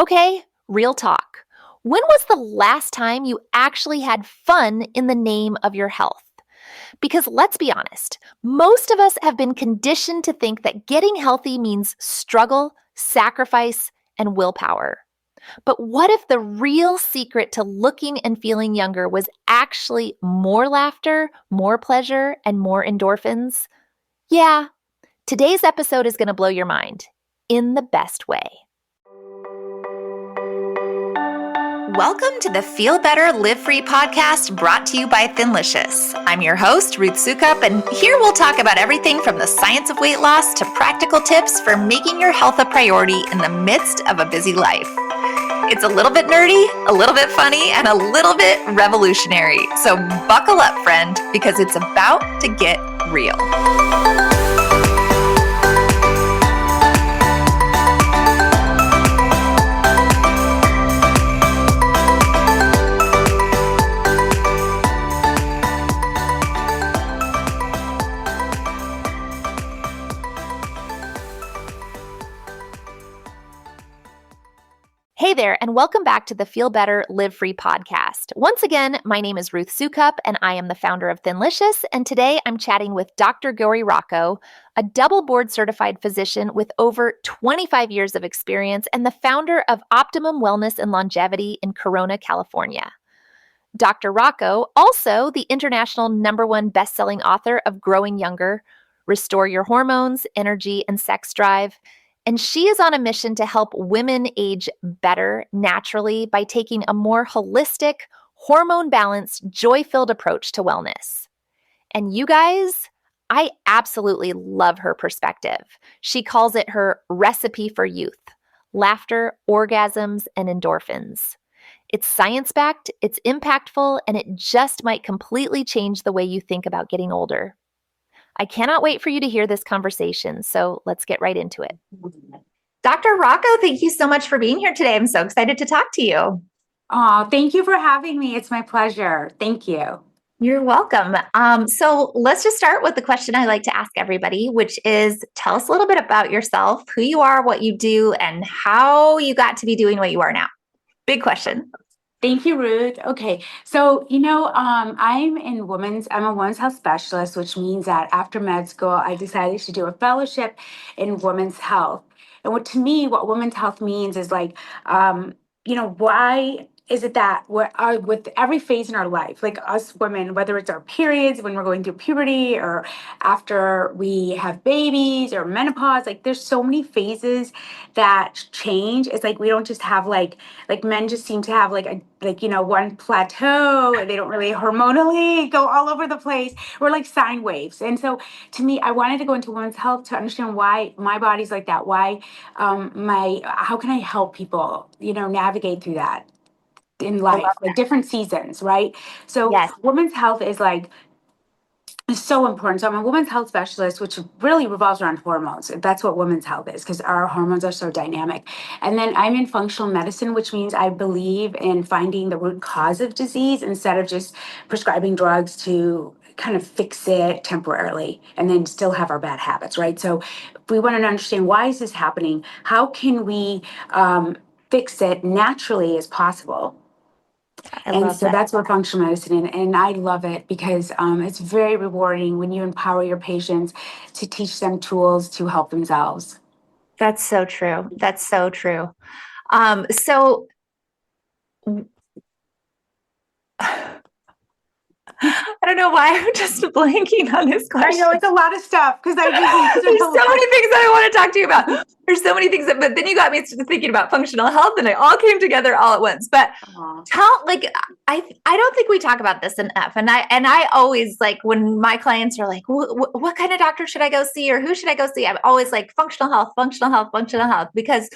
Okay, real talk. When was the last time you actually had fun in the name of your health? Because let's be honest, most of us have been conditioned to think that getting healthy means struggle, sacrifice, and willpower. But what if the real secret to looking and feeling younger was actually more laughter, more pleasure, and more endorphins? Yeah, today's episode is going to blow your mind in the best way. Welcome to the Feel Better, Live Free podcast brought to you by Thinlicious. I'm your host, Ruth Sukup, and here we'll talk about everything from the science of weight loss to practical tips for making your health a priority in the midst of a busy life. It's a little bit nerdy, a little bit funny, and a little bit revolutionary. So buckle up, friend, because it's about to get real. Hey there, and welcome back to the Feel Better, Live Free podcast. Once again, my name is Ruth Sukup, and I am the founder of Thinlicious, and today I'm chatting with Dr. Gowri Rocco, a double board certified physician with over 25 years of experience and the founder of Optimum Wellness and Longevity in Corona, California. Dr. Rocco, also the international #1 best-selling author of Growing Younger, Restore Your Hormones, Energy, and Sex Drive. And she is on a mission to help women age better naturally by taking a more holistic, hormone-balanced, joy-filled approach to wellness. And you guys, I absolutely love her perspective. She calls it her recipe for youth: laughter, orgasms, and endorphins. It's science-backed, it's impactful, and it just might completely change the way you think about getting older. I cannot wait for you to hear this conversation, so let's get right into it. Dr. Rocco, thank you so much for being here today. I'm so excited to talk to you. Oh, thank you for having me. It's my pleasure. Thank you. You're welcome. So let's just start with the question I like to ask everybody, which is tell us a little bit about yourself, who you are, what you do, and how you got to be doing what you are now. Big question. Thank you, Ruth. Okay. So, I'm a women's health specialist, which means that after med school, I decided to do a fellowship in women's health. And what women's health means is why is it that with every phase in our life, like us women, whether it's our periods, when we're going through puberty, or after we have babies or menopause, like there's so many phases that change. It's like we don't just have like men just seem to have one plateau, and they don't really hormonally go all over the place. We're like sine waves. And so to me, I wanted to go into women's health to understand why my body's like that. Why how can I help people, navigate through that in life, like different seasons, right? So Yes. Women's health is so important. So I'm a women's health specialist, which really revolves around hormones. That's what women's health is, because our hormones are so dynamic. And then I'm in functional medicine, which means I believe in finding the root cause of disease instead of just prescribing drugs to kind of fix it temporarily and then still have our bad habits, right? So if we want to understand why is this happening, how can we fix it naturally as possible? That's what functional medicine is, and I love it because it's very rewarding when you empower your patients to teach them tools to help themselves. That's so true. That's so true. So I don't know why I'm just blanking on this question. I know it's a lot of stuff because there's so many things that I want to talk to you about. There's so many things but then you got me thinking about functional health, and it all came together all at once. But I don't think we talk about this enough. And I always, like, when my clients are like, what kind of doctor should I go see, or who should I go see? I'm always like, functional health, because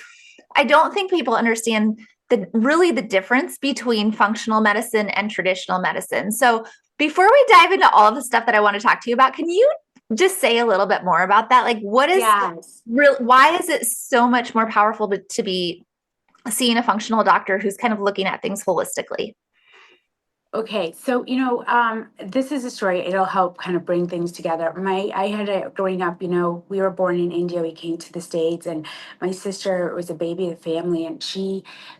I don't think people understand the difference between functional medicine and traditional medicine. So before we dive into all of the stuff that I want to talk to you about, can you just say a little bit more about that? Like, what is why is it so much more powerful to be seeing a functional doctor who's kind of looking at things holistically? Okay, so this is a story. It'll help kind of bring things together. I had a growing up. We were born in India. We came to the States, and my sister was a baby of the family. And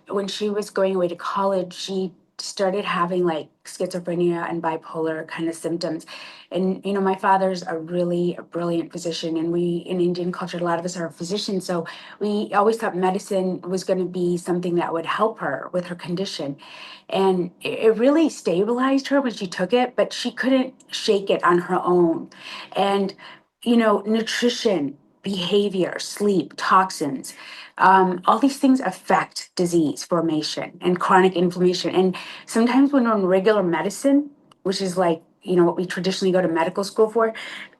when she was going away to college, she started having like schizophrenia and bipolar kind of symptoms. And my father's a really brilliant physician, and we in Indian culture, a lot of us are physicians, so we always thought medicine was going to be something that would help her with her condition. And it really stabilized her when she took it, but she couldn't shake it on her own. And nutrition, behavior, sleep, toxins, all these things affect disease formation and chronic inflammation. And sometimes when we're on regular medicine, which is like what we traditionally go to medical school for,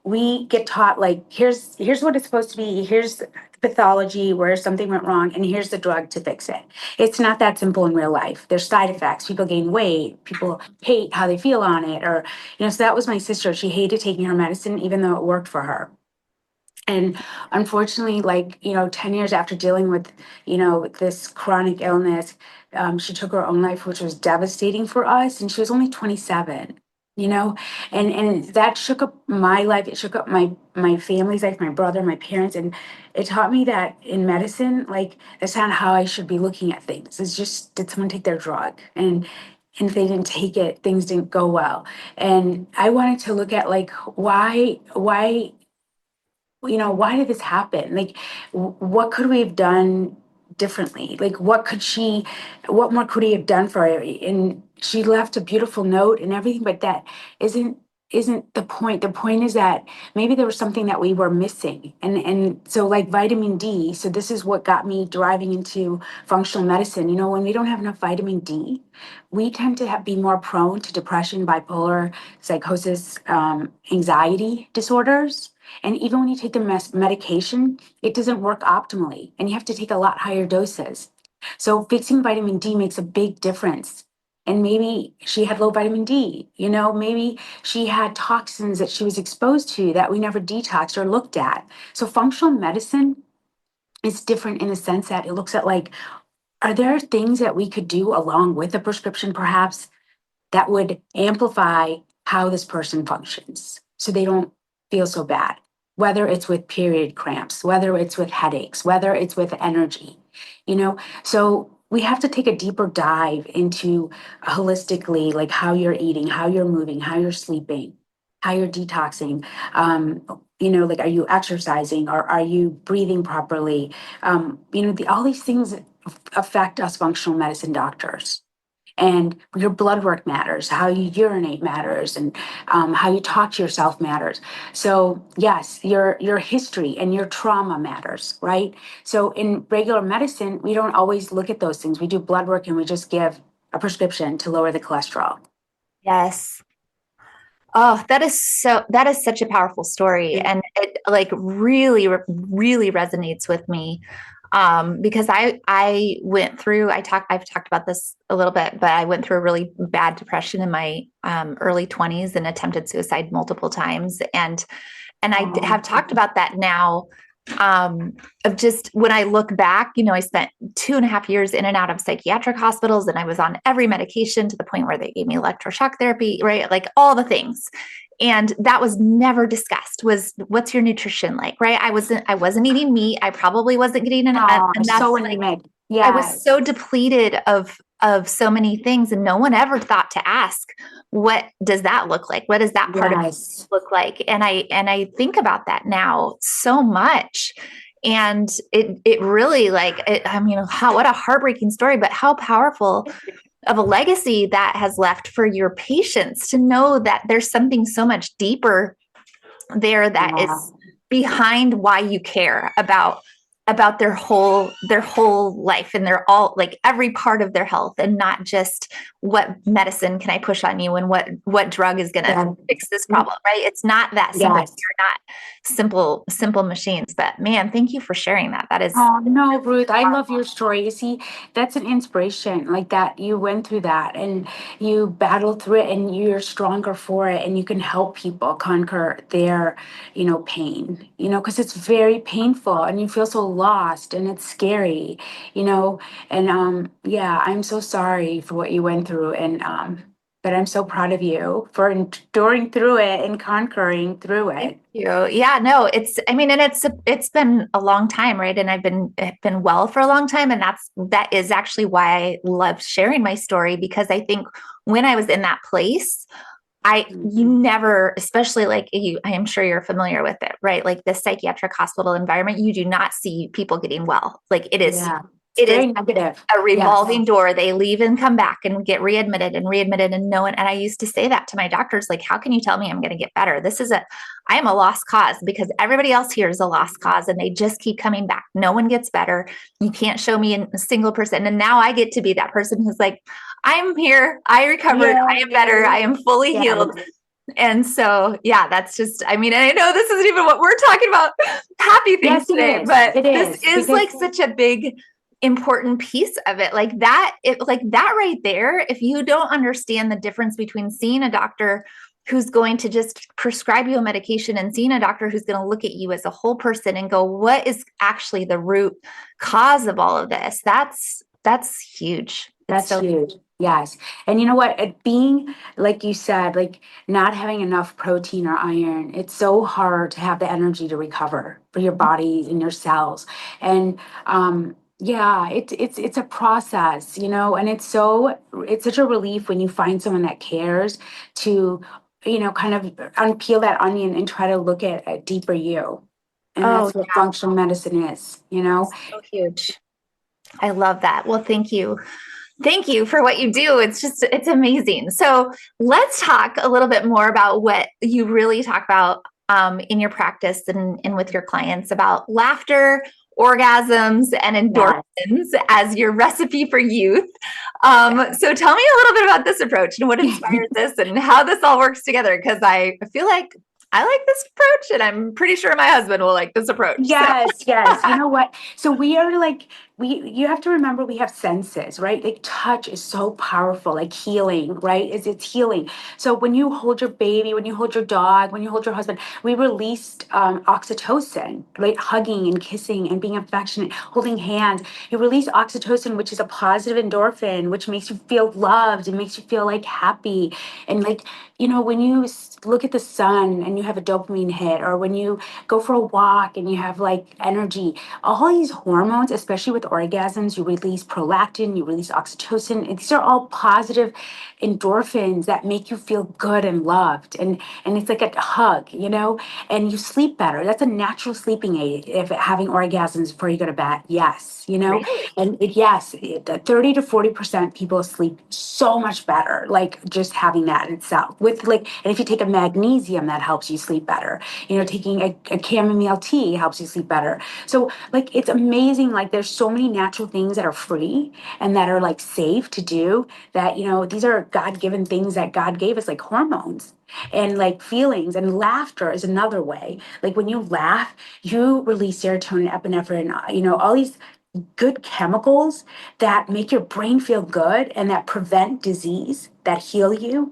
we get taught like here's what it's supposed to be, here's the pathology where something went wrong, and here's the drug to fix it. It's not that simple in real life. There's side effects. People gain weight. People hate how they feel on it. Or, so that was my sister. She hated taking her medicine, even though it worked for her. And unfortunately, like, 10 years after dealing with, this chronic illness, she took her own life, which was devastating for us. And she was only 27, you know, and that shook up my life. It shook up my family's life, my brother, my parents. And it taught me that in medicine, like, that's not how I should be looking at things. It's just, did someone take their drug? And if they didn't take it, things didn't go well. And I wanted to look at like why why did this happen? Like, what could we have done differently? Like, what more could he have done for her? And she left a beautiful note and everything, but that isn't isn't the point. The point is that maybe there was something that we were missing. And so like vitamin D, so this is what got me driving into functional medicine. When we don't have enough vitamin D, we tend to be more prone to depression, bipolar, psychosis, anxiety disorders. And even when you take the medication, it doesn't work optimally, and you have to take a lot higher doses. So fixing vitamin D makes a big difference. And maybe she had low vitamin D, maybe she had toxins that she was exposed to that we never detoxed or looked at. So functional medicine is different in the sense that it looks at like, are there things that we could do along with a prescription, perhaps, that would amplify how this person functions so they don't feel so bad, whether it's with period cramps, whether it's with headaches, whether it's with energy, so we have to take a deeper dive into holistically, like how you're eating, how you're moving, how you're sleeping, how you're detoxing. Like, are you exercising, or are you breathing properly? All these things affect us functional medicine doctors. And your blood work matters, how you urinate matters, and how you talk to yourself matters. So yes, your history and your trauma matters, right? So in regular medicine, we don't always look at those things. We do blood work and we just give a prescription to lower the cholesterol. Yes. Oh, that is such a powerful story. And it like really, really resonates with me. Because I went through, I've talked about this a little bit, but I went through a really bad depression in my early 20s and attempted suicide multiple times. And I have talked about that now, of just when I look back, I spent 2.5 years in and out of psychiatric hospitals, and I was on every medication to the point where they gave me electroshock therapy, right? Like all the things. And that was never discussed, was what's your nutrition like, right? I wasn't eating meat. I probably wasn't getting Oh, enough. so Like, anemic. I was Yes. so depleted of so many things, and no one ever thought to ask, what does that look like? What does that part of Yes. look like? And I think about that now so much. And it really I mean, what a heartbreaking story, but how powerful of a legacy that has left for your patients to know that there's something so much deeper there that is Yeah. behind why you care about their whole life, and they're all like every part of their health, and not just what medicine can I push on you and what drug is going to Yeah. fix this problem, right? It's not that simple. Yes. You're not simple machines. But man, thank you for sharing that. That is Oh, no, Ruth, I love your story. You see, that's an inspiration, like that you went through that and you battled through it, and you're stronger for it, and you can help people conquer their, pain, because it's very painful and you feel so lost and it's scary, you know, and yeah, I'm so sorry for what you went through. And But I'm so proud of you for enduring through it and conquering through Thank it. you. Yeah, no, I mean, and it's been a long time, right? And I've been well for a long time. And that is actually why I love sharing my story, because I think when I was in that place, you Mhm. never, especially like I am sure you're familiar with it, right? Like the psychiatric hospital environment, you do not see people getting well. Like Yeah. It's it is very negative. a Yes. revolving door. They leave and come back and get readmitted and readmitted, and no one. And I used to say that to my doctors, like, how can you tell me I'm going to get better? I am a lost cause, because everybody else here is a lost cause, and they just keep coming back. No one gets better. You can't show me a single person. And now I get to be that person who's like, I'm here. I recovered. I am better. I Yay. am fully Yeah. healed. And so, yeah, that's just, I mean, I know this isn't even what we're talking about, happy things Yes, it today, is. but It this is is because like such a big, important piece of it. Like that right there, if you don't understand the difference between seeing a doctor who's going to just prescribe you a medication and seeing a doctor who's going to look at you as a whole person and go, what is actually the root cause of all of this? That's huge. It's that's so huge. Yes. And you know what? It being, like you said, like not having enough protein or iron, it's so hard to have the energy to recover for your body and your cells. And yeah, it's a process, and it's such a relief when you find someone that cares to, kind of unpeel that onion and try to look at a deeper you. And oh that's what functional medicine is. so huge. I love that. Well, thank you. Thank you for what you do. It's amazing. So let's talk a little bit more about what you really talk about in your practice and with your clients about laughter, orgasms, and Yeah. endorphins as your recipe for youth. So tell me a little bit about this approach and what inspired this and how this all works together. Because I feel like I like this approach, and I'm pretty sure my husband will like this approach. So Yes, yes. You know what? So we are like you have to remember we have senses, right? Like touch is so powerful, like healing, right? It's healing. So when you hold your baby, when you hold your dog, when you hold your husband, we released oxytocin, right? Hugging and kissing and being affectionate, holding hands. You release oxytocin, which is a positive endorphin, which makes you feel loved and makes you feel like happy. And like, when you look at the sun and you have a dopamine hit, or when you go for a walk and you have like energy, all these hormones, especially with orgasms, you release prolactin, you release oxytocin. These are all positive endorphins that make you feel good and loved. And it's like a hug, and you sleep better. That's a natural sleeping aid if having orgasms before you go to bed. Yes, really, and yes, 30 to 40% people sleep so much better, like just having that in itself. And if you take a magnesium, that helps you sleep better. Taking a chamomile tea helps you sleep better. So, like, it's amazing. Like, there's so many natural things that are free and that are like safe to do that, these are God given things that God gave us, like hormones and like feelings. And laughter is another way. Like, when you laugh, you release serotonin, epinephrine, all these good chemicals that make your brain feel good and that prevent disease, that heal you.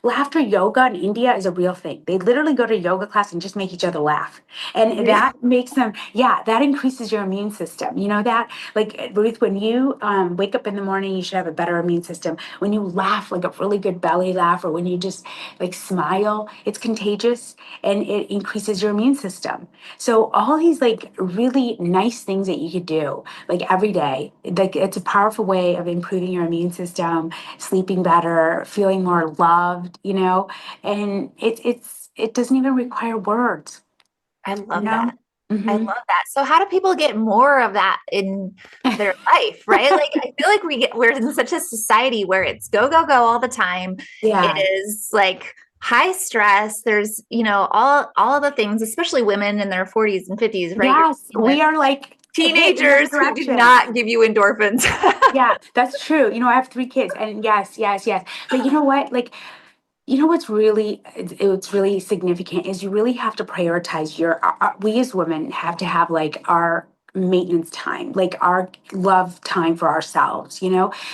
Laughter yoga in India is a real thing. They literally go to yoga class and just make each other laugh. And really. that makes them, yeah, that increases your immune system. You know that? Like, Ruth, when you wake up in the morning, you should have a better immune system. When you laugh, like a really good belly laugh, or when you just like smile, it's contagious and it increases your immune system. So all these like really nice things that you could do like every day, like it's a powerful way of improving your immune system, sleeping better, feeling more loved, and it doesn't even require words, I you love know? that. I Hmm. love that. So how do people get more of that in their life, right? Like I feel like we're in such a society where it's go go go all the time. It Yeah. is like high stress. There's, all of the things, especially women in their 40s and 50s, right? You're Yes, dealing with we are like hit in every teenagers who do direction. not give you endorphins. Yeah, that's true. I have 3 kids, and yes, yes, yes. But you know what? Like, what's really significant is you really have to prioritize we as women have to have like our maintenance time, like our love time for ourselves.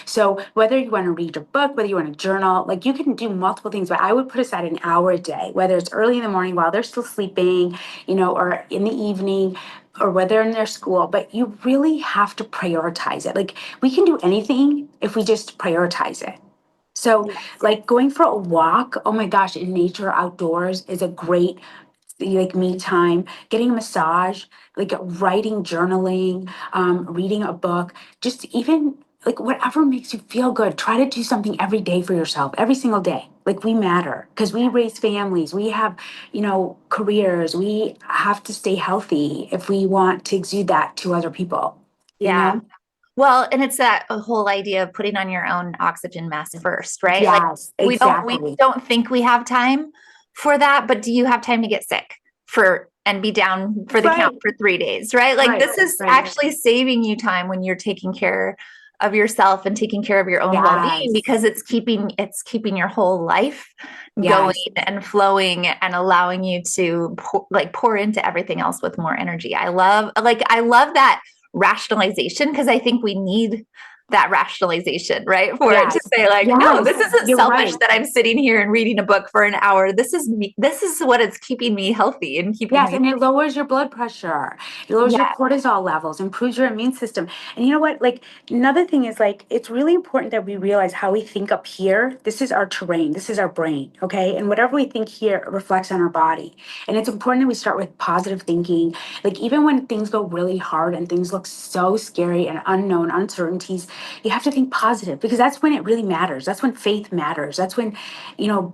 So whether you want to read a book, whether you want to journal, like you can do multiple things, but I would put aside an hour a day, whether it's early in the morning while they're still sleeping, or in the evening, or whether in their school. But you really have to prioritize it. Like, we can do anything if we just prioritize it. So like going for a walk, oh my gosh, in nature outdoors is a great like me time, getting a massage, like writing, journaling, reading a book, just even like whatever makes you feel good. Try to do something every day for yourself, every single day. Like we matter because we raise families, we have, careers, we have to stay healthy if we want to exude that to other people, you Yeah. know? Well, and it's that whole idea of putting on your own oxygen mask first, right? Like Yes, we exactly. don't think we have time for that, but do you have time to get sick for and be down for the count Right, for 3 days, right? Like right, this is right. actually saving you time when you're taking care of yourself and taking care of your own well-being Yes, because it's keeping your whole life going yes. and flowing and allowing you to pour into everything else with more energy. I love that rationalization because I think we need that rationalization, right? For it to Yes, say like, no, this yes, isn't you're selfish right. that I'm sitting here and reading a book for an hour. This is me. This is what is keeping me healthy and keeping Yes, me. and it lowers your blood pressure. It lowers your Yeah. cortisol levels, improves your immune system. And you know what? Like another thing is like it's really important that we realize how we think up here. This is our terrain. This is our brain, okay? And whatever we think here reflects on our body. And it's important that we start with positive thinking. Like even when things go really hard and things look so scary and unknown, uncertainties, you have to think positive because that's when it really matters. That's when faith matters. That's when,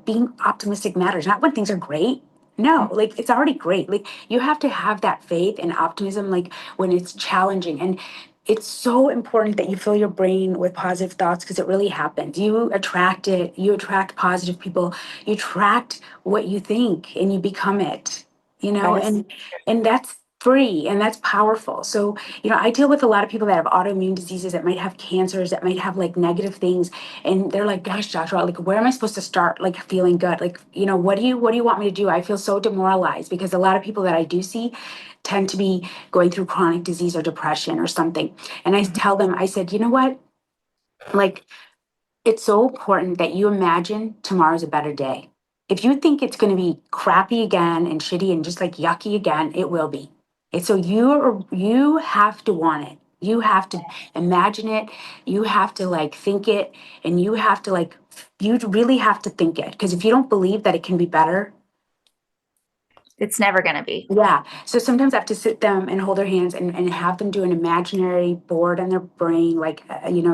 being optimistic matters. Not when things are great. No, like it's already great. Like you have to have that faith and optimism, like when it's challenging. And it's so important that you fill your brain with positive thoughts because it really happens. You attract it, you attract positive people, you attract what you think and you become it, That is and that's free and that's powerful. So, I deal with a lot of people that have autoimmune diseases that might have cancers, that might have like negative things and they're like, gosh, Joshua, like where am I supposed to start like feeling good? Like, what do you want me to do? I feel so demoralized because a lot of people that I do see tend to be going through chronic disease or depression or something. And I tell them, I said, you know what? Like it's so important that you imagine tomorrow's a better day. If you think it's going to be crappy again and shitty and just like yucky again, it will be. And so you have to want it. You have to imagine it. You have to like think it, and you have to like you really have to think it because if you don't believe that it can be better, it's never going to be. yeah. So sometimes I have to sit them and hold their hands and have them do an imaginary board on their brain, like,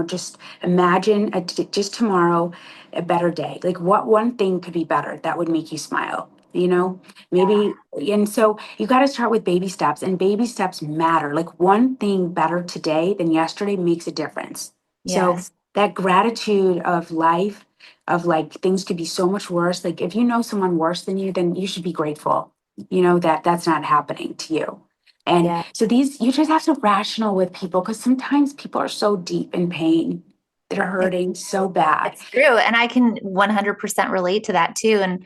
just imagine just tomorrow a better day. Like, what one thing could be better that would make you smile? Yeah. Maybe. And so you got to start with baby steps, and baby steps matter. Like, one thing better today than yesterday makes a difference. So Yes. that gratitude of life, of like things could be so much worse. Like, if you know someone worse than you, then you should be grateful that that's not happening to you. And Yeah. so these you just have to rational with people because sometimes people are so deep in pain, they're It's hurting so bad. it's true. And I can 100% relate to that too.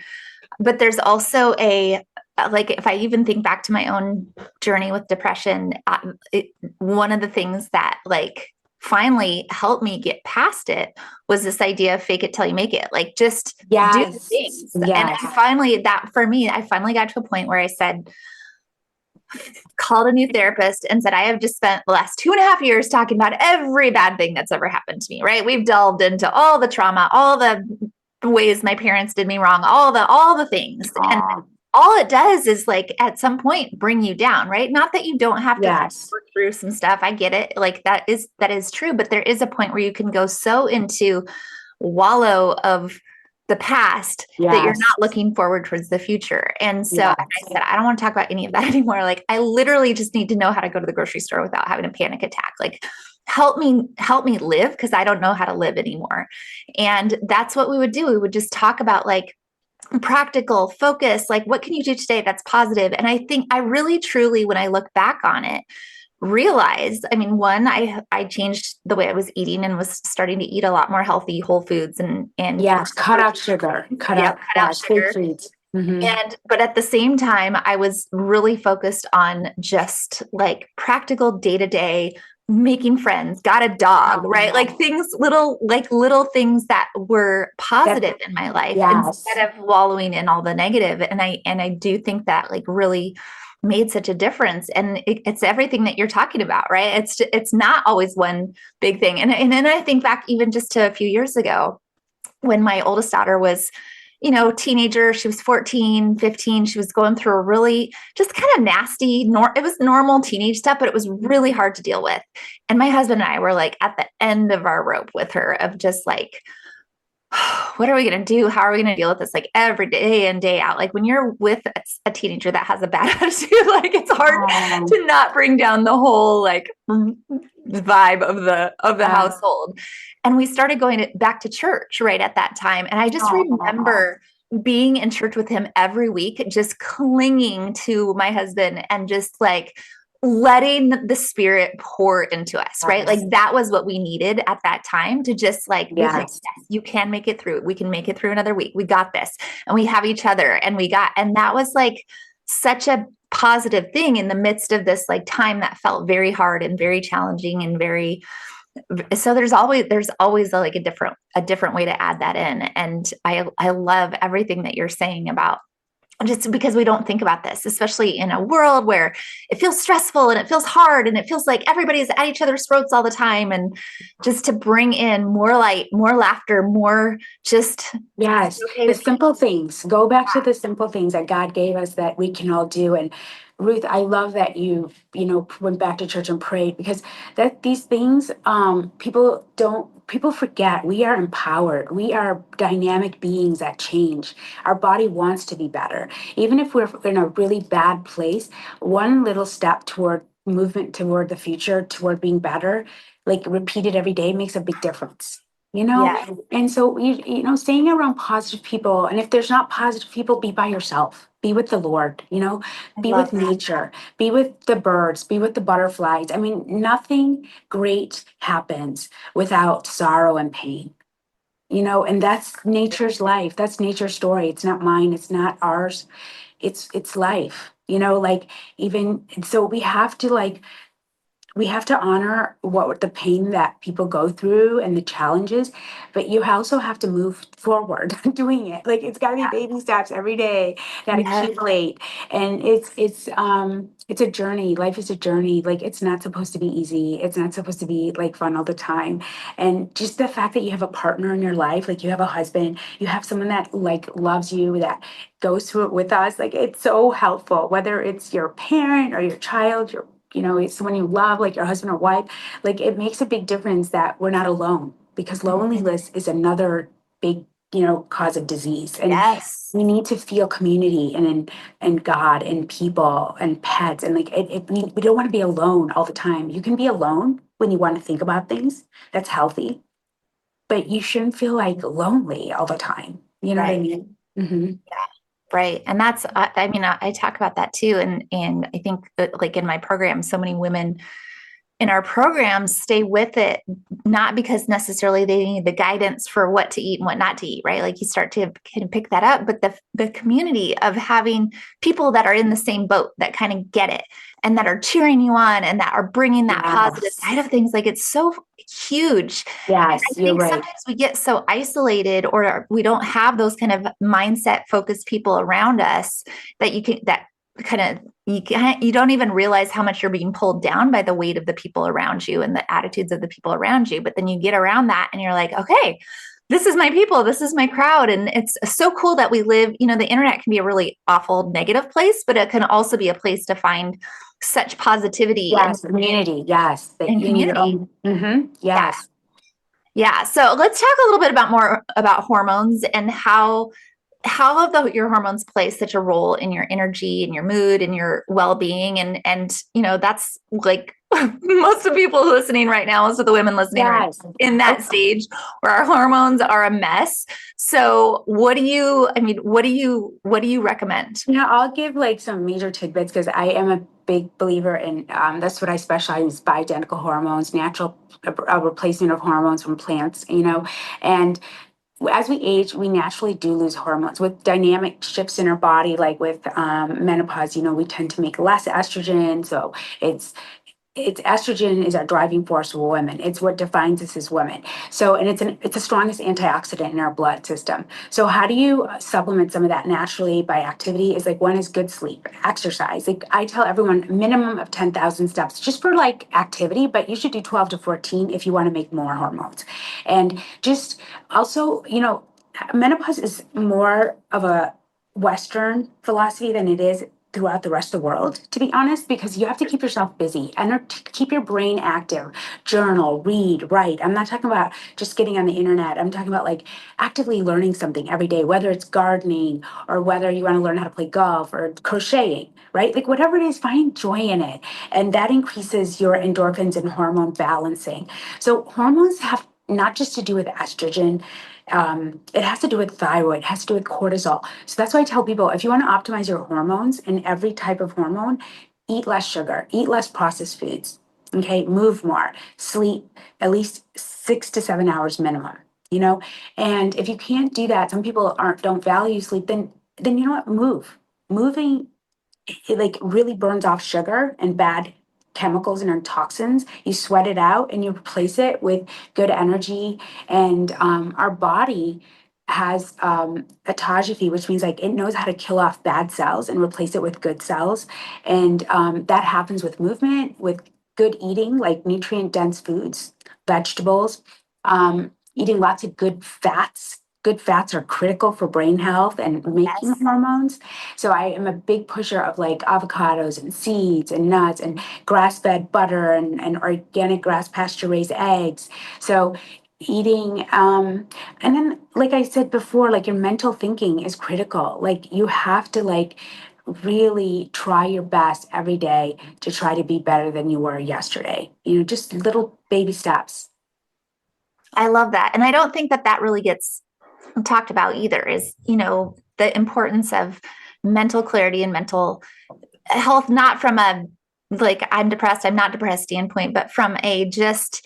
But there's also like if I even think back to my own journey with depression, one of the things that like finally helped me get past it was this idea of fake it till you make it. Like just do Yes, things. And yes, finally, that for me, I finally got to a point where I said, called a new therapist and said, I have just spent the last 2.5 years talking about every bad thing that's ever happened to me, right? We've delved into all the trauma, all the ways my parents did me wrong, all the things. And oh, all it does is like at some point bring you down, right? Not that you don't have to yes, work through some stuff. I get it. Like that is true, but there is a point where you can go so into wallow of the past that you're yes, not looking forward towards the future. And so I yes, said, I don't want to talk about any of that anymore. Like I literally just need to know how to go to the grocery store without having a panic attack. Like help me live because I don't know how to live anymore. And that's what we would do. We would just talk about like practical focus, like what can you do today that's positive? And I think I really truly, when I look back on it, realized, I mean, one, I changed the way I was eating and was starting to eat a lot more healthy whole foods and yes. Cut out sugar. Cut yep, out cut out fake sugar. treats. Hmm. But at the same time, I was really focused on just like practical day to day making friends, got a dog, right? Like things, little things that were That positive in my life yes. instead of wallowing in all the negative. And I do think that like really made such a difference. And it's everything that you're talking about, right? It's not always one big thing. And then I think back even just to a few years ago when my oldest daughter was, teenager, she was 14, 15. She was going through a really just kind of nasty, it was normal teenage stuff, but it was really hard to deal with. And my husband and I were like at the end of our rope with her of just like, what are we going to do? How are we going to deal with this like every day in, day out? Like when you're with a teenager that has a bad attitude, like it's hard to not bring down the whole like vibe of the household. And we started going back to church right at that time. And I just remember being in church with him every week, just clinging to my husband and just like letting the spirit pour into us, right? Like that was what we needed at that time to just like, yes, you can make it through. We can make it through another week. We got this. And we have each other and that was like such a positive thing in the midst of this like time that felt very hard and very challenging and very, so there's always like a different way to add that in. And I love everything that you're saying about just because we don't think about this, especially in a world where it feels stressful and it feels hard and it feels like everybody's at each other's throats all the time. And just to bring in more light, more laughter, more just. Yes, the simple things. Go back to the simple things that God gave us that we can all do. And Ruth, I love that you went back to church and prayed because that these things, people forget we are empowered. We are dynamic beings that change. Our body wants to be better. Even if we're in a really bad place, one little step toward movement toward the future, toward being better, like repeated every day makes a big difference. Yes. And so staying around positive people, and if there's not positive people, be by yourself, be with the Lord, be with nature, be with the birds, be with the butterflies. I mean, nothing great happens without sorrow and pain, and that's nature's life. That's nature's story. It's not mine, it's not ours. It's life, like even so we have to honor what the pain that people go through and the challenges, but you also have to move forward doing it. Like it's got to be baby steps every day that accumulate, and it's a journey. Life is a journey. Like it's not supposed to be easy. It's not supposed to be like fun all the time. And just the fact that you have a partner in your life, like you have a husband, you have someone that like loves you, that goes through it with us. Like it's so helpful. Whether it's your parent or your child, it's someone you love, like your husband or wife, like it makes a big difference that we're not alone because loneliness is another big, cause of disease. And we need to feel community and God and people and pets. And like we don't want to be alone all the time. You can be alone when you want to think about things. That's healthy. But you shouldn't feel like lonely all the time. You know what I mean? Mm-hmm. Yeah. Right. And that's, I mean, I talk about that too. And I think that like in my program, so many women in our programs stay with it, not because necessarily they need the guidance for what to eat and what not to eat, right? Like you start to kind of pick that up, but the community of having people that are in the same boat that kind of get it and that are cheering you on and that are bringing that positive side of things, like it's so huge. Yes, I think sometimes we get so isolated or we don't have those kind of mindset focused people around us that you don't even realize how much you're being pulled down by the weight of the people around you and the attitudes of the people around you. But then you get around that and you're like, okay, this is my people, this is my crowd. And it's so cool that we live, the internet can be a really awful negative place, but it can also be a place to find such positivity and community. Yes. And community. Mm-hmm. Yes. Yeah. So let's talk a little bit more about hormones and how have your hormones play such a role in your energy and your mood and your well-being and that's like most of the people listening right now, most of the women listening right now, in that stage where our hormones are a mess. So what do you recommend? I'll give like some major tidbits because I am a big believer in that's what I specialize in, bioidentical hormones, natural replacement of hormones from plants, and as we age, we naturally do lose hormones with dynamic shifts in our body, like with menopause. We tend to make less estrogen. So it's estrogen is our driving force for women. It's what defines us as women. So, and it's the strongest antioxidant in our blood system. So, how do you supplement some of that naturally by activity? Is like one is good sleep, exercise. Like I tell everyone, minimum of 10,000 steps just for like activity, but you should do 12 to 14 if you want to make more hormones. And just also, menopause is more of a Western philosophy than it is throughout the rest of the world, to be honest, because you have to keep yourself busy and keep your brain active, journal, read, write. I'm not talking about just getting on the internet. I'm talking about like actively learning something every day, whether it's gardening or whether you want to learn how to play golf or crocheting, right? Like whatever it is, find joy in it. And that increases your endorphins and hormone balancing. So hormones have not just to do with estrogen. It has to do with thyroid, it has to do with cortisol. So that's why I tell people if you want to optimize your hormones and every type of hormone, eat less sugar, eat less processed foods. Okay, move more, sleep at least 6 to 7 hours minimum. And if you can't do that, some people don't value sleep. Then you know what? Move. Moving it like really burns off sugar and bad chemicals and toxins. You sweat it out and you replace it with good energy. And our body has autophagy, which means like it knows how to kill off bad cells and replace it with good cells. And that happens with movement, with good eating, like nutrient dense foods, vegetables, eating lots of good fats. Good fats are critical for brain health and making Yes. hormones. So I am a big pusher of like avocados and seeds and nuts and grass-fed butter and organic grass pasture raised eggs. So eating and then like I said before, like your mental thinking is critical. Like you have to like really try your best every day to try to be better than you were yesterday. Just little baby steps. I love that. And I don't think that that really gets talked about either is, the importance of mental clarity and mental health, not from a like I'm depressed, I'm not depressed standpoint, but from a just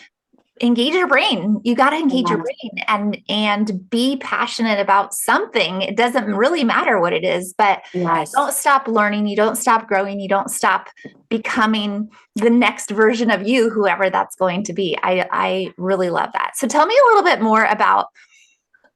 engage your brain. You got to engage your brain and be passionate about something. It doesn't really matter what it is, but Yes. don't stop learning. You don't stop growing. You don't stop becoming the next version of you, whoever that's going to be. I really love that. So tell me a little bit more about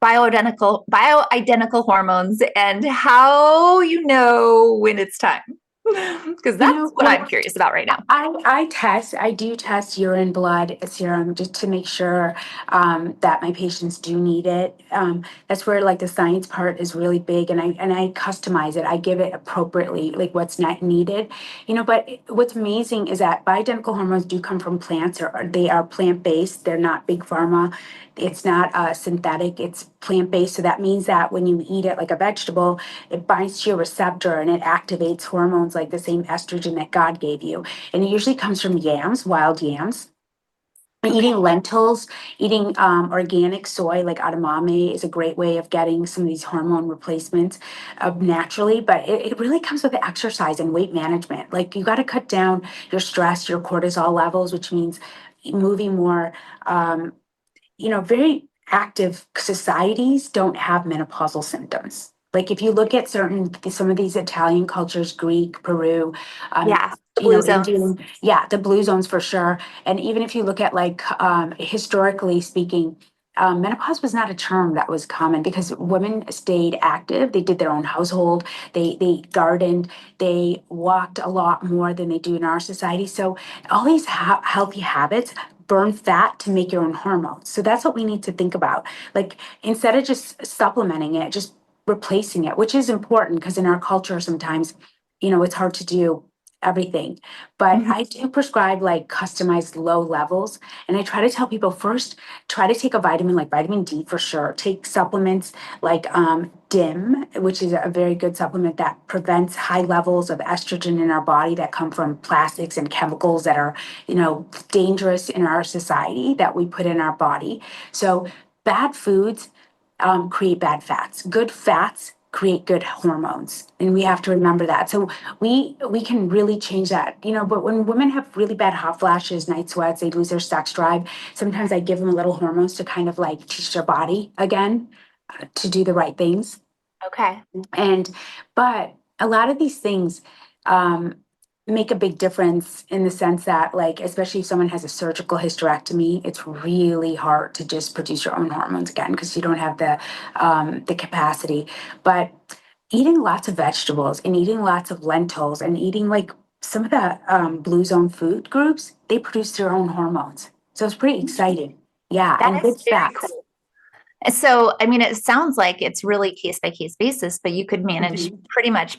bioidentical hormones and how you know when it's time. Because that's what Well, I'm curious about right now. I do test urine, blood, serum just to make sure that my patients do need it. That's where like the science part is really big, and I customize it. I give it appropriately, like what's not needed. But what's amazing is that bioidentical hormones do come from plants, or they are plant based. They're not big pharma. It's not synthetic. It's plant based. So that means that when you eat it like a vegetable, it binds to your receptor and it activates hormones like the same estrogen that God gave you. And it usually comes from yams, wild yams. Eating lentils, eating organic soy like edamame is a great way of getting some of these hormone replacements naturally. But it really comes with exercise and weight management. Like you got to cut down your stress, your cortisol levels, which means moving more. Very active societies don't have menopausal symptoms. Like if you look at some of these Italian cultures, Greek, Peru, Yeah, the blue zones. Indian, yeah, the blue zones for sure. And even if you look at like historically speaking, menopause was not a term that was common because women stayed active. They did their own household. They gardened. They walked a lot more than they do in our society. So all these healthy habits burn fat to make your own hormones. So that's what we need to think about. Like instead of just supplementing it, just replacing it, which is important because in our culture sometimes, it's hard to do everything. But Mhm. I do prescribe like customized low levels. And I try to tell people first, try to take a vitamin like vitamin D for sure. Take supplements like DIM, which is a very good supplement that prevents high levels of estrogen in our body that come from plastics and chemicals that are, dangerous in our society that we put in our body. So bad foods create bad fats. Good fats create good hormones, and we have to remember that. So we can really change that. But when women have really bad hot flashes, night sweats, they lose their sex drive. Sometimes I give them a little hormones to kind of like teach their body again to do the right things. Okay. And but a lot of these things um, make a big difference in the sense that, like, especially if someone has a surgical hysterectomy, it's really hard to just produce your own hormones again because you don't have the capacity. But eating lots of vegetables and eating lots of lentils and eating like some of the blue zone food groups, they produce their own hormones. So it's pretty exciting. Yeah, That and is good very fats. cool. So, I mean, it sounds like it's really case by case basis, but you could manage Mhm. pretty much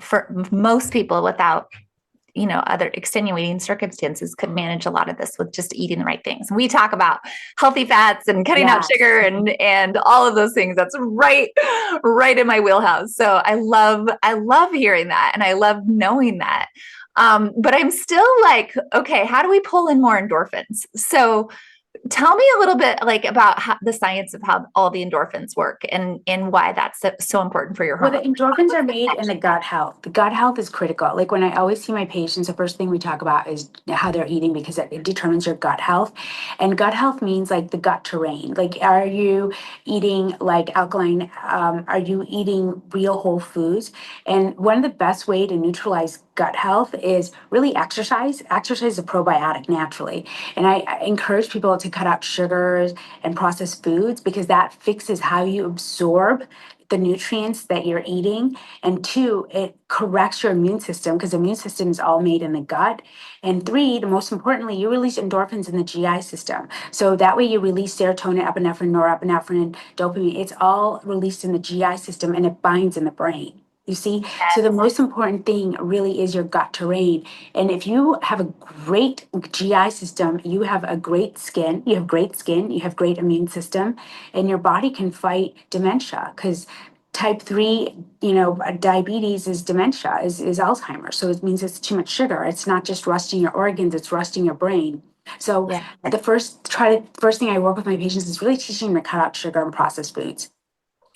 for most people without, other extenuating circumstances could manage a lot of this with just eating the right things. We talk about healthy fats and cutting out Yes. sugar and all of those things. That's right in my wheelhouse. So I love hearing that and I love knowing that. But I'm still like, okay, how do we pull in more endorphins? So tell me a little bit like about the science of how all the endorphins work and why that's so important for your Well, the hormones. endorphins are made in the gut health. The gut health is critical. Like when I always see my patients, the first thing we talk about is how they're eating because it determines your gut health. And gut health means like the gut terrain. Like, are you eating like alkaline? Are you eating real whole foods? And one of the best way to neutralize gut health is really exercise. Exercise is a probiotic naturally. And I encourage people to cut out sugars and processed foods because that fixes how you absorb the nutrients that you're eating. And two, it corrects your immune system because the immune system is all made in the gut. And three, the most importantly, you release endorphins in the GI system. So that way you release serotonin, epinephrine, norepinephrine, dopamine. It's all released in the GI system and it binds in the brain. You see? So the most important thing really is your gut terrain. And if you have a great GI system, you have a great skin, you have great skin, you have great immune system, and your body can fight dementia because type 3 diabetes is dementia is Alzheimer's, so it means it's too much sugar. It's not just rusting your organs, it's rusting your brain. So Yeah. the first thing I work with my patients is really teaching them to cut out sugar and processed foods,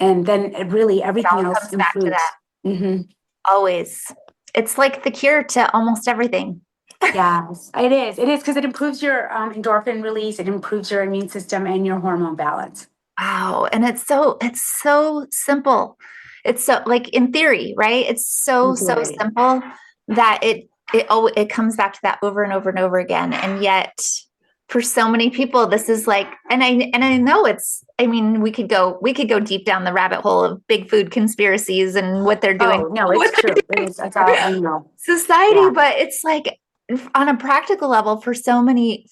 and then really It everything all else comes back to that. improves. Hmm. Always. It's like the cure to almost everything. Yes, it is because it improves your endorphin release, it improves your immune system and your hormone balance. Wow. And it's so simple. It's so like in theory, right? It's so Very. simple that it comes back to that over and over and over again. And yet for so many people, this is like, and I know I mean, we could go deep down the rabbit hole of big food conspiracies and what they're doing, Oh no, it's what they're true. It is. That's all I know. society, Yeah. but it's like on a practical level for so many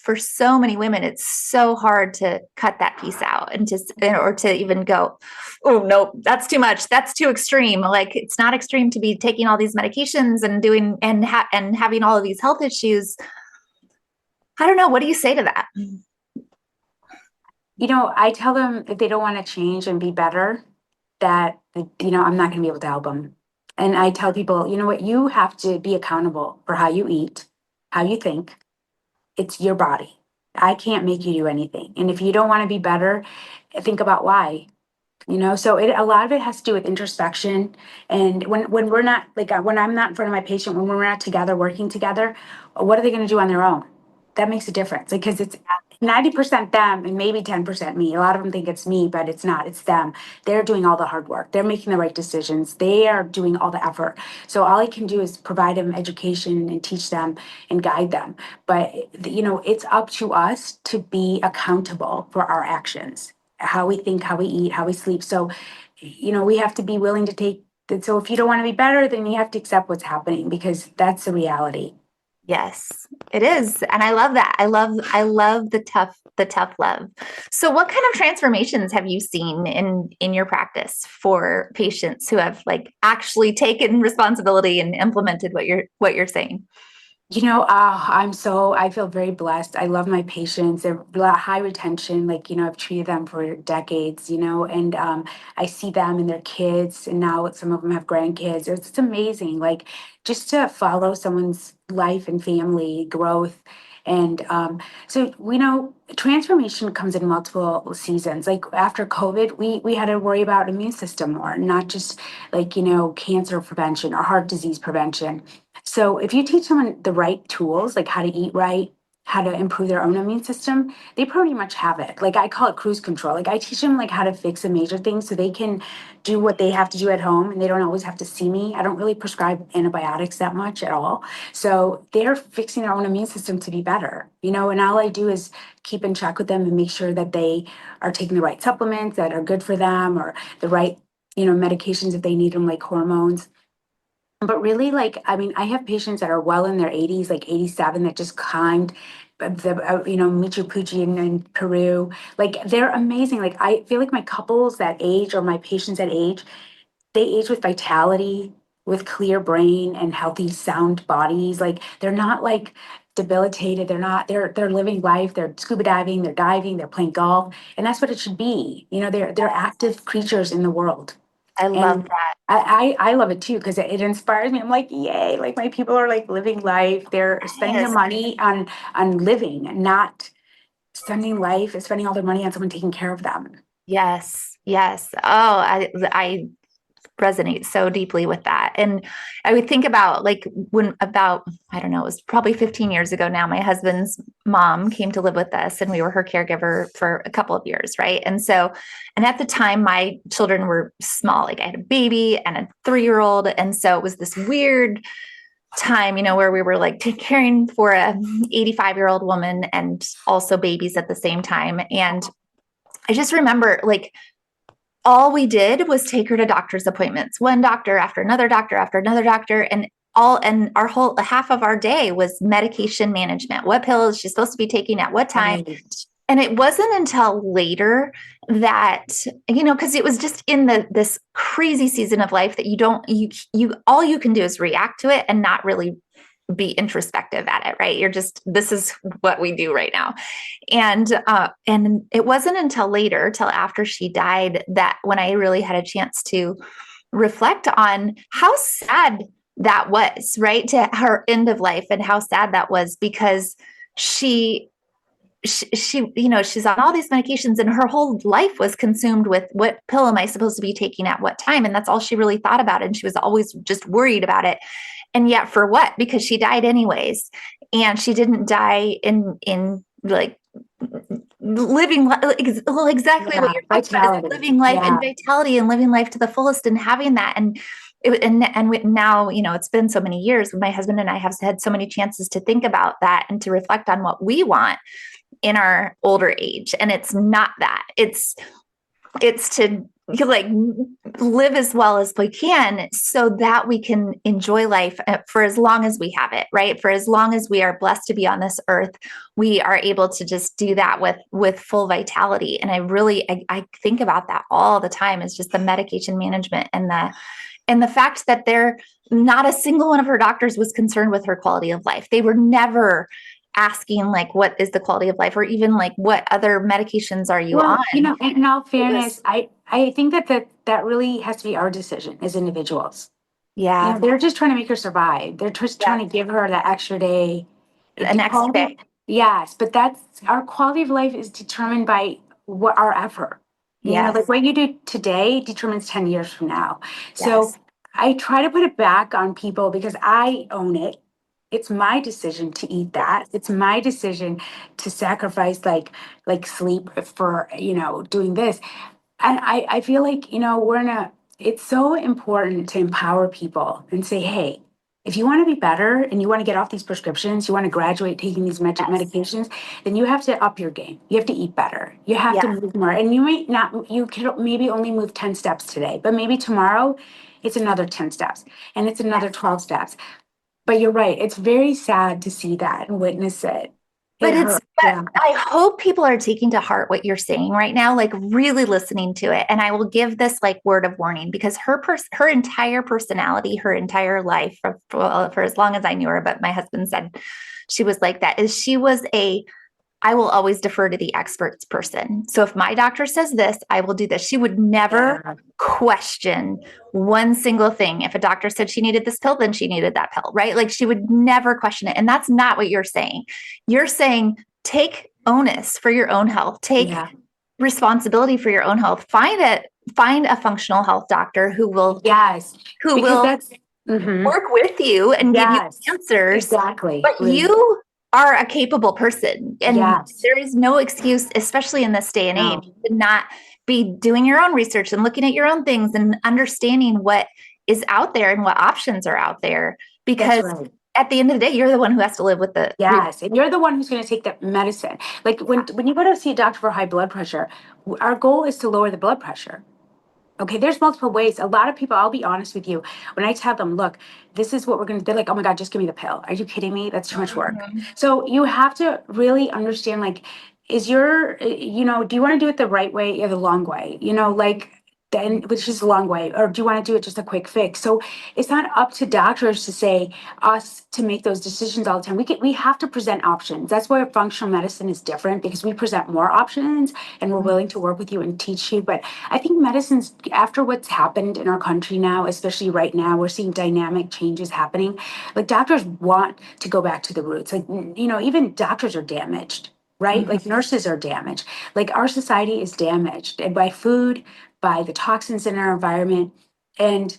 women it's so hard to cut that piece out and just or to even go, oh no, that's too much, that's too extreme. Like it's not extreme to be taking all these medications and doing and having all of these health issues. I don't know, what do you say to that? I tell them if they don't want to change and be better, that, I'm not going to be able to help them. And I tell people, you know what, you have to be accountable for how you eat, how you think. It's your body. I can't make you do anything. And if you don't want to be better, think about why. So a lot of it has to do with introspection. And when we're not like when I'm not in front of my patient, when we're not together working together, what are they going to do on their own? That makes a difference because it's 90% them and maybe 10% me. A lot of them think it's me, but it's not. It's them. They're doing all the hard work. They're making the right decisions. They are doing all the effort. So all I can do is provide them education and teach them and guide them. But it's up to us to be accountable for our actions, how we think, how we eat, how we sleep. So, we have to be willing to take that. So if you don't want to be better, then you have to accept what's happening because that's the reality. Yes, it is. And I love that. I love the tough love. So what kind of transformations have you seen in your practice for patients who have like actually taken responsibility and implemented what you're saying? I feel very blessed. I love my patients. They're high retention. Like, I've treated them for decades, and I see them and their kids, and now some of them have grandkids. It's amazing. Like, just to follow someone's life and family growth. And so, transformation comes in multiple seasons. Like after COVID, we had to worry about immune system more, not just like, cancer prevention or heart disease prevention. So if you teach someone the right tools, like how to eat right, how to improve their own immune system, they pretty much have it. Like I call it cruise control. Like I teach them like how to fix the major things so they can do what they have to do at home and they don't always have to see me. I don't really prescribe antibiotics that much at all. So they're fixing their own immune system to be better, and all I do is keep in check with them and make sure that they are taking the right supplements that are good for them or the right, medications if they need them, like hormones. But really, like, I mean, I have patients that are well in their 80s, like 87, that just climbed Machu Picchu in Peru. Like, they're amazing. Like, I feel like my couples that age or my patients that age, they age with vitality, with clear brain and healthy, sound bodies. Like, they're not like debilitated. They're living life. They're scuba diving, they're diving, they're playing golf. And that's what it should be. They're active creatures in the world. I love And that. I love it too because it inspires me. I'm like, yay, like my people are like living life. They're spending their Yes. money on living, not spending life and spending all their money on someone taking care of them. Yes. Yes. Oh, I resonate so deeply with that. And I would think about like I don't know, it was probably 15 years ago now, my husband's mom came to live with us and we were her caregiver for a couple of years. Right. And at the time my children were small, like I had a baby and a 3-year-old. And so it was this weird time, where we were like caring for a 85-year-old woman and also babies at the same time. And I just remember like all we did was take her to doctor's appointments, one doctor after another doctor after another doctor. And our whole half of our day was medication management. What pill is she supposed to be taking at what time? Right. And it wasn't until later that, because it was just in this crazy season of life that all you can do is react to it and not really be introspective at it, right? This is what we do right now. And it wasn't until later, till after she died, that when I really had a chance to reflect on how sad that was, right? To her end of life and how sad that was because she she's on all these medications and her whole life was consumed with what pill am I supposed to be taking at what time? And that's all she really thought about. And she was always just worried about it. And yet for what? Because she died anyways. And she didn't die in like living exactly what Yeah. you're talking about is Vitality. living life and Yeah. vitality and living life to the fullest and having that. Now, it's been so many years. My husband and I have had so many chances to think about that and to reflect on what we want in our older age. And it's not that. It's to like live as well as we can so that we can enjoy life for as long as we have it, right? For as long as we are blessed to be on this earth, we are able to just do that with full vitality. And I think about that all the time, is just the medication management and the fact that not a single one of her doctors was concerned with her quality of life. They were never asking like, what is the quality of life, or even like, what other medications are you on? Well, in all It was, fairness, I think that really has to be our decision as individuals. yeah, They're just trying to make her survive. They're just yeah, trying to give her that extra day. an The extra quality, day. yes, but that's our quality of life is determined by what our effort. Like Yes, what you do today determines 10 years from now. So yes, I try to put it back on people because I own it. It's my decision to eat that. yes, It's my decision to sacrifice like sleep for, doing this. And I feel like, it's so important to empower people and say, hey, if you want to be better and you want to get off these prescriptions, you want to graduate taking these yes, medications, then you have to up your game. You have to eat better. You have to yes, move more. And you can maybe only move 10 steps today, but maybe tomorrow it's another 10 steps and it's another yes. 12 steps. But you're right. It's very sad to see that and witness it. It hurts. But Yeah. I hope people are taking to heart what you're saying right now, like really listening to it. And I will give this like word of warning, because her entire personality, her entire life, for as long as I knew her, but my husband said she was like that, is she was I will always defer to the experts person. So if my doctor says this, I will do this. She would never Yeah. question one single thing. If a doctor said she needed this pill, then she needed that pill, right? Like she would never question it. And that's not what you're saying. You're saying take onus for your own health, take Yeah. responsibility for your own health. Find a functional health doctor Yes. who Because will that's, mhm. work with you and give you Yes, answers, exactly. but Ruth. you are a capable person. And Yes. there is no excuse, especially in this day and age, No, to not be doing your own research and looking at your own things and understanding what is out there and what options are out there. that's Because right. at the end of the day, you're the one who has to live with the Yes. And you're the one who's going to take that medicine. Like when you go to see a doctor for high blood pressure, our goal is to lower the blood pressure. Okay, there's multiple ways. A lot of people, I'll be honest with you, when I tell them, look, this is what we're going to, they're like, oh my God, just give me the pill. Are you kidding me? That's too much work. Mhm. So you have to really understand, like, is your, do you want to do it the right way or the long way? Like, then, which is the long way, or do you want to do it just a quick fix? So it's not up to doctors to say, us to make those decisions all the time. We have to present options. That's why functional medicine is different because we present more options and we're willing to work with you and teach you. But I think medicine's after what's happened in our country now, especially right now, we're seeing dynamic changes happening. Like doctors want to go back to the roots. Like, even doctors are damaged, right? Mhm. Like nurses are damaged. Like our society is damaged and by food, by the toxins in our environment. And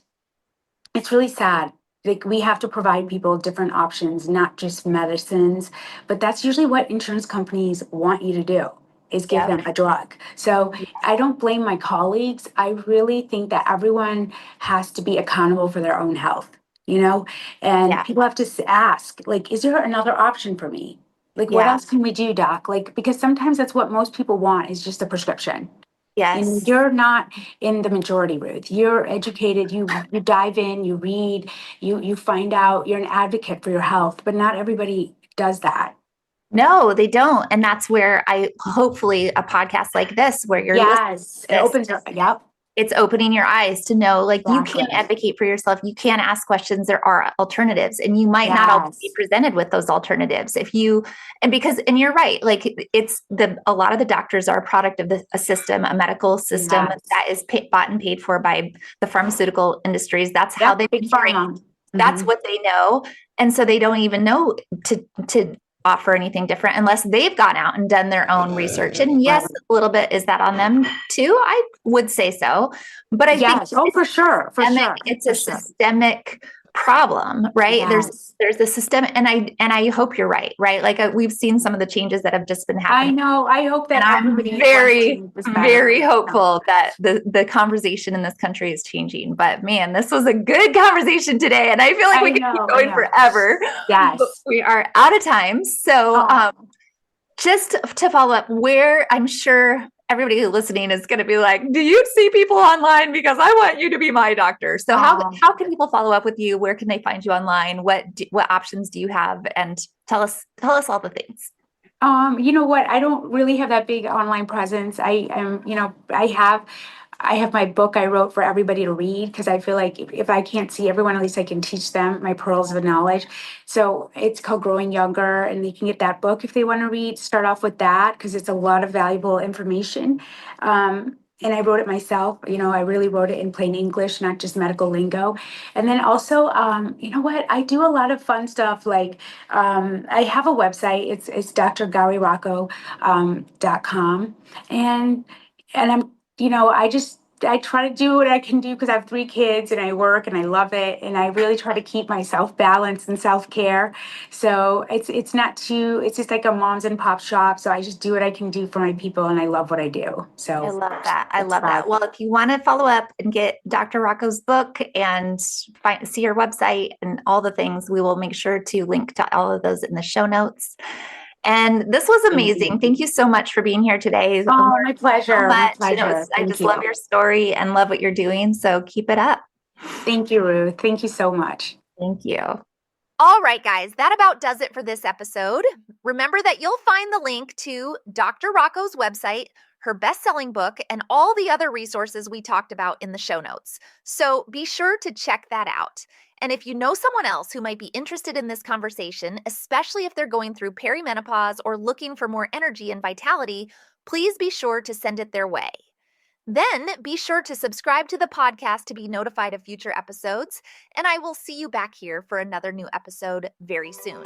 it's really sad. Like we have to provide people different options, not just medicines, but that's usually what insurance companies want you to do is give Yep. them a drug. So I don't blame my colleagues. I really think that everyone has to be accountable for their own health, and Yeah. people have to ask, like, is there another option for me? Like, what Yeah. else can we do, doc? Like, because sometimes that's what most people want is just a prescription. Yes. You're not in the majority, Ruth. You're educated. You dive in. You read. You find out. You're an advocate for your health, but not everybody does that. No, they don't. And that's where I hopefully a podcast like this, where you're listening Yes, to it this, opens up. Yep, it's opening your eyes to know like you can exactly. advocate for yourself. You can ask questions. There are alternatives, and you might not always be Yes, presented with those alternatives. If you, and you're right, like a lot of the doctors are a product of a system, a medical system yes. that is bought and paid for by the pharmaceutical industries. That's how Yep, they've big been trained. pharma. That's Hmm. what they know. And so they don't even know to offer anything different unless they've gone out and done their own research. And Right. yes, a little bit is that on them too. I would say so. But I think Yes. Oh, for sure, for sure, it's for a sure. systemic problem, right? Yes. There's a system, and I hope you're right, right? Like we've seen some of the changes that have just been I happening. know. I hope And that I'm everybody wants to very, make this better. very hopeful that the conversation in this country is changing. But man, this was a good conversation today. And I feel like we I could keep know. I going know. forever. But Yes. we are out of time. So Oh. just to follow up, where I'm sure everybody listening is going to be like, do you see people online? Because I want you to be my doctor. So how can people follow up with you? Where can they find you online? What options do you have? And tell us all the things. You know what? I don't really have that big online presence. I am, I have my book I wrote for everybody to read because I feel like if I can't see everyone, at least I can teach them my pearls of knowledge. So it's called Growing Younger, and they can get that book if they want to read. Start off with that because it's a lot of valuable information. And I wrote it myself. I really wrote it in plain English, not just medical lingo. And then also, you know what? I do a lot of fun stuff. Like I have a website. It's drgowrirocco.com, and I try to do what I can do because I have three kids and I work and I love it and I really try to keep myself balanced and self care. So it's not too. It's just like a mom's and pop shop. So I just do what I can do for my people and I love what I do. I So love that. I that's love that. that. Well, if you want to follow up and get Dr. Rocco's book and see your website and all the things, we will make sure to link to all of those in the show notes. And this was Thank you. amazing. Thank you so much for being here today. I learned Oh, my so pleasure. My much. pleasure. I Thank just love you. your story and love what you're doing. So keep it up. Thank you, Ruth. Thank you so much. Thank you. All right, guys, that about does it for this episode. Remember that you'll find the link to Dr. Rocco's website, her best-selling book, and all the other resources we talked about in the show notes. So be sure to check that out. And if you know someone else who might be interested in this conversation, especially if they're going through perimenopause or looking for more energy and vitality, please be sure to send it their way. Then be sure to subscribe to the podcast to be notified of future episodes, and I will see you back here for another new episode very soon.